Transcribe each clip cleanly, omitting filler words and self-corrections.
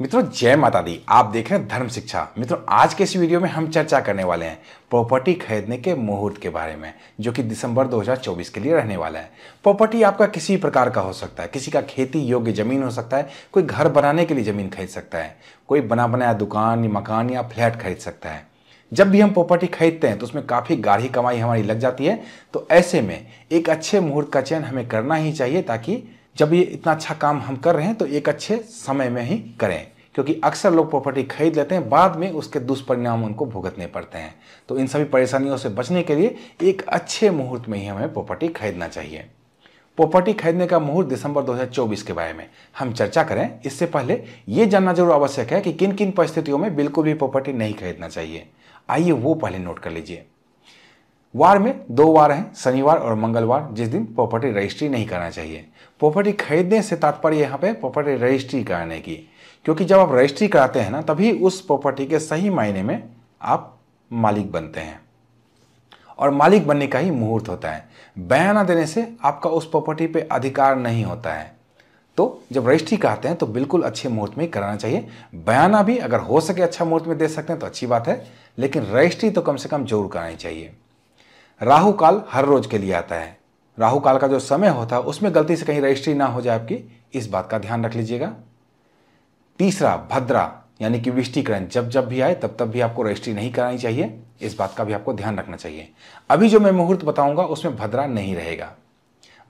मित्रों जय माता दी। आप देख रहे हैं धर्म शिक्षा। मित्रों आज के इस वीडियो में हम चर्चा करने वाले हैं प्रॉपर्टी खरीदने के मुहूर्त के बारे में, जो कि दिसंबर 2024 के लिए रहने वाला है। प्रॉपर्टी आपका किसी प्रकार का हो सकता है, किसी का खेती योग्य जमीन हो सकता है, कोई घर बनाने के लिए जमीन खरीद सकता है, कोई बना बनाया दुकान या मकान या फ्लैट खरीद सकता है। जब भी हम प्रॉपर्टी खरीदते हैं तो उसमें काफ़ी गाढ़ी कमाई हमारी लग जाती है। तो ऐसे में एक अच्छे मुहूर्त का चयन हमें करना ही चाहिए, ताकि जब ये इतना अच्छा काम हम कर रहे हैं तो एक अच्छे समय में ही करें, क्योंकि अक्सर लोग प्रॉपर्टी खरीद लेते हैं, बाद में उसके दुष्परिणाम उनको भुगतने पड़ते हैं। तो इन सभी परेशानियों से बचने के लिए एक अच्छे मुहूर्त में ही हमें प्रॉपर्टी खरीदना चाहिए। प्रॉपर्टी खरीदने का मुहूर्त दिसंबर 2024 के बारे में हम चर्चा करें, इससे पहले ये जानना जरूर आवश्यक है कि किन किन परिस्थितियों में बिल्कुल भी प्रॉपर्टी नहीं खरीदना चाहिए। आइए वो पहले नोट कर लीजिए। वार में 2 वार हैं, शनिवार और मंगलवार, जिस दिन प्रॉपर्टी रजिस्ट्री नहीं करना चाहिए। प्रॉपर्टी खरीदने से तात्पर्य यहाँ पे प्रॉपर्टी रजिस्ट्री कराने की, क्योंकि जब आप रजिस्ट्री कराते हैं ना, तभी उस प्रॉपर्टी के सही मायने में आप मालिक बनते हैं, और मालिक बनने का ही मुहूर्त होता है। बयाना देने से आपका उस प्रॉपर्टी पे अधिकार नहीं होता है। तो जब रजिस्ट्री कराते हैं तो बिल्कुल अच्छे मुहूर्त में ही कराना चाहिए। बयाना भी अगर हो सके अच्छा मुहूर्त में दे सकते हैं तो अच्छी बात है, लेकिन रजिस्ट्री तो कम से कम जरूर करानी चाहिए। राहु काल हर रोज के लिए आता है। राहु काल का जो समय होता है उसमें गलती से कहीं रजिस्ट्री ना हो जाए आपकी, इस बात का ध्यान रख लीजिएगा। तीसरा भद्रा यानी कि विष्टिकरण जब जब भी आए तब तब भी आपको रजिस्ट्री नहीं करानी चाहिए, इस बात का भी आपको ध्यान रखना चाहिए। अभी जो मैं मुहूर्त बताऊंगा उसमें भद्रा नहीं रहेगा।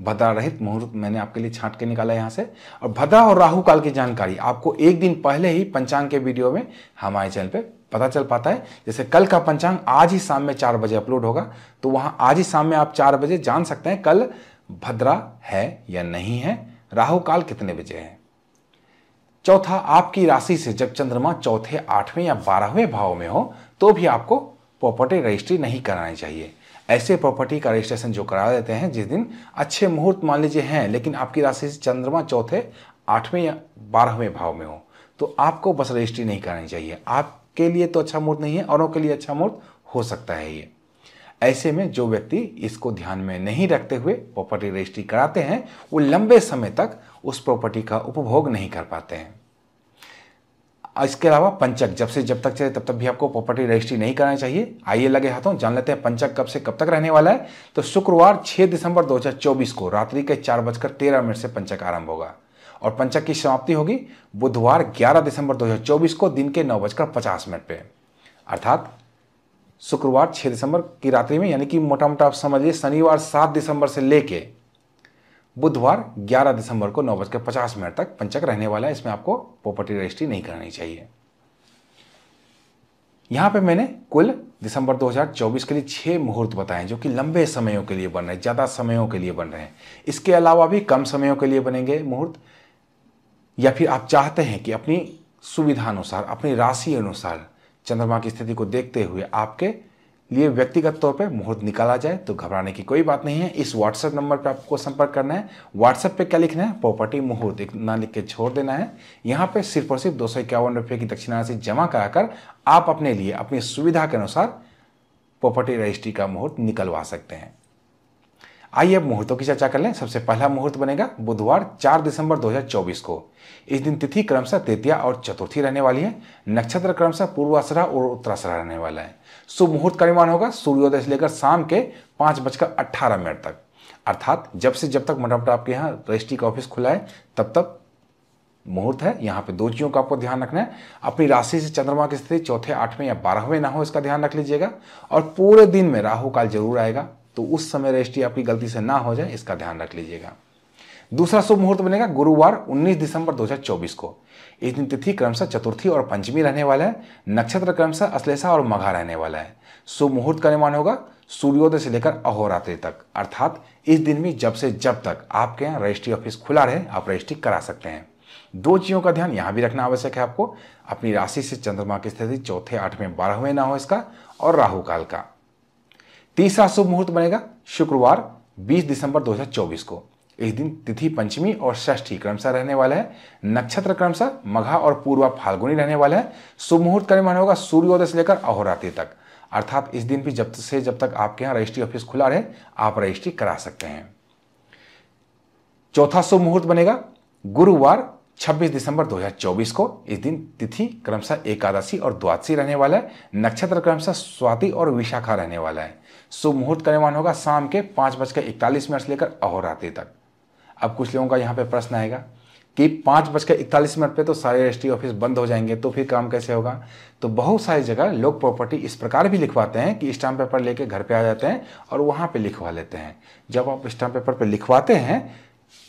भद्रा रहित मुहूर्त मैंने आपके लिए छांट के निकाला यहाँ से। और भद्रा और राहु काल की जानकारी आपको एक दिन पहले ही पंचांग के वीडियो में हमारे चैनल पे पता चल पाता है। जैसे कल का पंचांग आज ही शाम में 4 बजे अपलोड होगा, तो वहां आज ही शाम में आप 4 बजे जान सकते हैं कल भद्रा है या नहीं है, राहु काल कितने बजे है। चौथा, आपकी राशि से जब चंद्रमा चौथे, 8वें या 12वें भाव में हो तो भी आपको प्रॉपर्टी रजिस्ट्री नहीं करानी चाहिए। ऐसे प्रॉपर्टी का रजिस्ट्रेशन जो करा देते हैं जिस दिन अच्छे मुहूर्त मान लीजिए हैं, लेकिन आपकी राशि से चंद्रमा चौथे, 8वें या 12वें भाव में हो, तो आपको बस रजिस्ट्री नहीं करानी चाहिए। आपके लिए तो अच्छा मुहूर्त नहीं है, औरों के लिए अच्छा मुहूर्त हो सकता है ये। ऐसे में जो व्यक्ति इसको ध्यान में नहीं रखते हुए प्रॉपर्टी रजिस्ट्री कराते हैं, वो लंबे समय तक उस प्रॉपर्टी का उपभोग नहीं कर पाते हैं। इसके अलावा पंचक जब से जब तक चले तब तक भी आपको प्रॉपर्टी रजिस्ट्री नहीं करानी चाहिए। आइए लगे हाथों जान लेते हैं पंचक कब से कब तक रहने वाला है। तो शुक्रवार 6 दिसंबर 2024 को रात्रि के 4:13 से पंचक आरंभ होगा, और पंचक की समाप्ति होगी बुधवार 11 दिसंबर 2024 को दिन के 9:50 पे। अर्थात शुक्रवार 6 दिसंबर की रात्रि में, यानी कि मोटा मोटा आप समझिए शनिवार 7 दिसंबर से लेके बुधवार 11 दिसंबर को 9:50 तक पंचक रहने वाला है। इसमें आपको प्रॉपर्टी रजिस्ट्री नहीं करानी चाहिए। यहां पे मैंने कुल दिसंबर 2024 के लिए 6 मुहूर्त बताए, जो कि लंबे समयों के लिए बन रहे हैं, ज्यादा समयों के लिए बन रहे हैं। इसके अलावा भी कम समयों के लिए बनेंगे मुहूर्त, या फिर आप चाहते हैं कि अपनी सुविधा अनुसार, अपनी राशि अनुसार, चंद्रमा की स्थिति को देखते हुए आपके लिए व्यक्तिगत तौर पे मुहूर्त निकाला जाए, तो घबराने की कोई बात नहीं है। इस व्हाट्सएप नंबर पे आपको संपर्क करना है। व्हाट्सएप पे क्या लिखना है, प्रॉपर्टी मुहूर्त एक ना लिख के छोड़ देना है। यहाँ पे सिर्फ और सिर्फ 251 रुपये की दक्षिणा राशि जमा कराकर आप अपने लिए अपनी सुविधा के अनुसार प्रॉपर्टी रजिस्ट्री का मुहूर्त निकलवा सकते हैं। आइए अब मुहूर्तों की चर्चा कर लें। सबसे पहला मुहूर्त बनेगा बुधवार 4 दिसंबर 2024 को। इस दिन तिथि क्रमशः तृतीया और चतुर्थी रहने वाली है। नक्षत्र क्रमशः पूर्वाषाढ़ा और उत्तराषाढ़ा रहने वाला है। शुभ मुहूर्त का निर्माण होगा सूर्योदय से लेकर शाम के 5:18 तक। अर्थात जब से जब तक मोटामोटा आपके यहाँ रजिस्ट्री का ऑफिस खुला है तब तक मुहूर्त है। यहाँ पे 2 चीज़ों का आपको ध्यान रखना है। अपनी राशि से चंद्रमा की स्थिति चौथे, 8वें या 12वें ना हो, इसका ध्यान रख लीजिएगा। और पूरे दिन में राहु काल जरूर आएगा, तो उस समय रजिस्ट्री आपकी गलती से ना हो जाए, इसका ध्यान रख लीजिएगा। दूसरा शुभ मुहूर्त बनेगा गुरुवार 19 दिसंबर 2024 को। इस दिन तिथि क्रमशः चतुर्थी और पंचमी रहने वाला है। नक्षत्र क्रमशः अश्लेषा और मघा रहने वाला है। शुभ मुहूर्त का निर्माण होगा सूर्योदय से लेकर अहोरात्रि तक। अर्थात इस दिन भी जब से जब तक आपके यहाँ रजिस्ट्री ऑफिस खुला रहे आप रजिस्ट्री करा सकते हैं। 2 चीज़ों का ध्यान यहाँ भी रखना आवश्यक है आपको। अपनी राशि से चंद्रमा की स्थिति चौथे, 8वें, 12वें ना हो इसका, और राहु काल का। तीसरा शुभ मुहूर्त बनेगा शुक्रवार 20 दिसंबर 2024 को। इस दिन तिथि पंचमी और षष्ठी क्रमशः रहने वाला है। नक्षत्र क्रमशः मघा और पूर्वा फाल्गुनी रहने वाला है। शुभ मुहूर्त का निर्माण होगा सूर्योदय से लेकर अहोरात्रि तक। अर्थात इस दिन भी जब से जब तक आपके यहाँ रजिस्ट्री ऑफिस खुला रहे आप रजिस्ट्री करा सकते हैं। चौथा शुभ मुहूर्त बनेगा गुरुवार 26 दिसंबर 2024 को इस दिन तिथि क्रमशः एकादशी और द्वादशी रहने वाला है। नक्षत्र क्रमशः स्वाति और विशाखा रहने वाला है। शुभ मुहूर्त का निर्माण होगा शाम के 5:41 से लेकर अहोरात्रि तक। अब कुछ लोगों का यहाँ पे प्रश्न आएगा कि 5:41 पे तो सारे रजिस्ट्री ऑफिस बंद हो जाएंगे, तो फिर काम कैसे होगा? तो बहुत सारी जगह लोग प्रॉपर्टी इस प्रकार भी लिखवाते हैं कि स्टाम्प पेपर लेके घर पे आ जाते हैं और वहाँ पे लिखवा लेते हैं। जब आप स्टाम्प पेपर पे लिखवाते हैं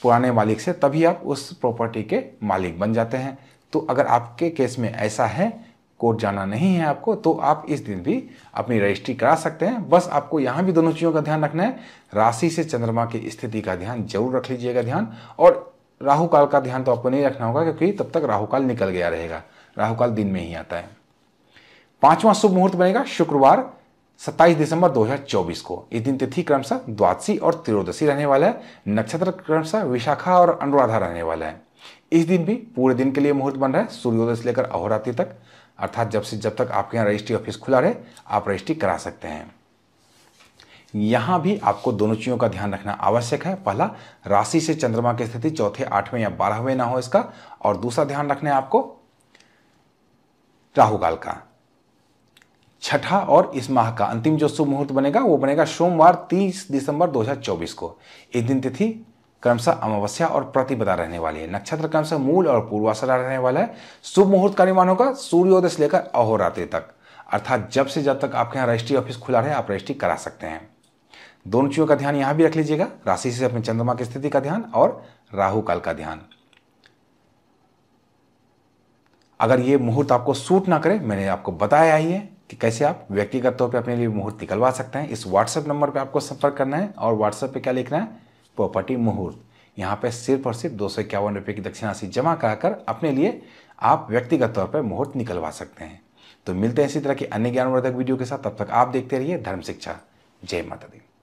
पुराने मालिक से, तभी आप उस प्रॉपर्टी के मालिक बन जाते हैं। तो अगर आपके केस में ऐसा है, कोर्ट जाना नहीं है आपको, तो आप इस दिन भी अपनी रजिस्ट्री करा सकते हैं। बस आपको यहाँ भी दोनों चीज़ों का ध्यान रखना है। राशि से चंद्रमा की स्थिति का ध्यान जरूर रख लीजिएगा ध्यान, और राहु काल का ध्यान तो आपको नहीं रखना होगा क्योंकि तब तक राहु काल निकल गया रहेगा। राहु काल दिन में ही आता है। 5वां शुभ मुहूर्त बनेगा शुक्रवार 27 दिसंबर 2024 को। इस दिन तिथि क्रमशः द्वादशी और त्रयोदशी रहने वाला है। नक्षत्र क्रमशः विशाखा और अनुराधा रहने वाला है। इस दिन भी पूरे दिन के लिए मुहूर्त बन रहा है, सूर्योदय से लेकर अहोरात्रि तक, अर्थात जब तक आपके यहाँ रजिस्ट्री ऑफिस खुला रहे आप रजिस्ट्री करा सकते हैं। यहाँ भी आपको दोनों चीज़ों का ध्यान रखना आवश्यक है। पहला, राशि से चंद्रमा की स्थिति चौथे, 8वें या 12वें ना हो इसका, और दूसरा ध्यान रखना है आपको राहु काल का। छठा और इस माह का अंतिम जो शुभ मुहूर्त बनेगा वो बनेगा सोमवार 30 दिसंबर 2024 को। इस दिन तिथि क्रमशः अमावस्या और प्रतिपदा रहने वाली है। नक्षत्र क्रमशः मूल और पूर्वाषाढ़ा रहने वाला है। शुभ मुहूर्त का निर्माण होगा सूर्योदय से लेकर अहोरात्रि तक, अर्थात जब तक आपके यहाँ रजिस्ट्री ऑफिस खुला रहे आप रजिस्ट्री करा सकते हैं। दोनों चीज़ों का ध्यान यहाँ भी रख लीजिएगा, राशि से अपने चंद्रमा की स्थिति का ध्यान और राहु काल का ध्यान। अगर ये मुहूर्त आपको सूट ना करे, मैंने आपको बताया ही है कि कैसे आप व्यक्तिगत तौर पे अपने लिए मुहूर्त निकलवा सकते हैं। इस व्हाट्सएप नंबर पे आपको संपर्क करना है और व्हाट्सएप पे क्या लिखना है, प्रॉपर्टी मुहूर्त। यहाँ पे सिर्फ और सिर्फ 251 रुपये की दक्षिणा राशि जमा कराकर अपने लिए आप व्यक्तिगत तौर पर मुहूर्त निकलवा सकते हैं। तो मिलते हैं इसी तरह की अन्य ज्ञानवर्धक वीडियो के साथ। तब तक आप देखते रहिए धर्म शिक्षा। जय माता दी।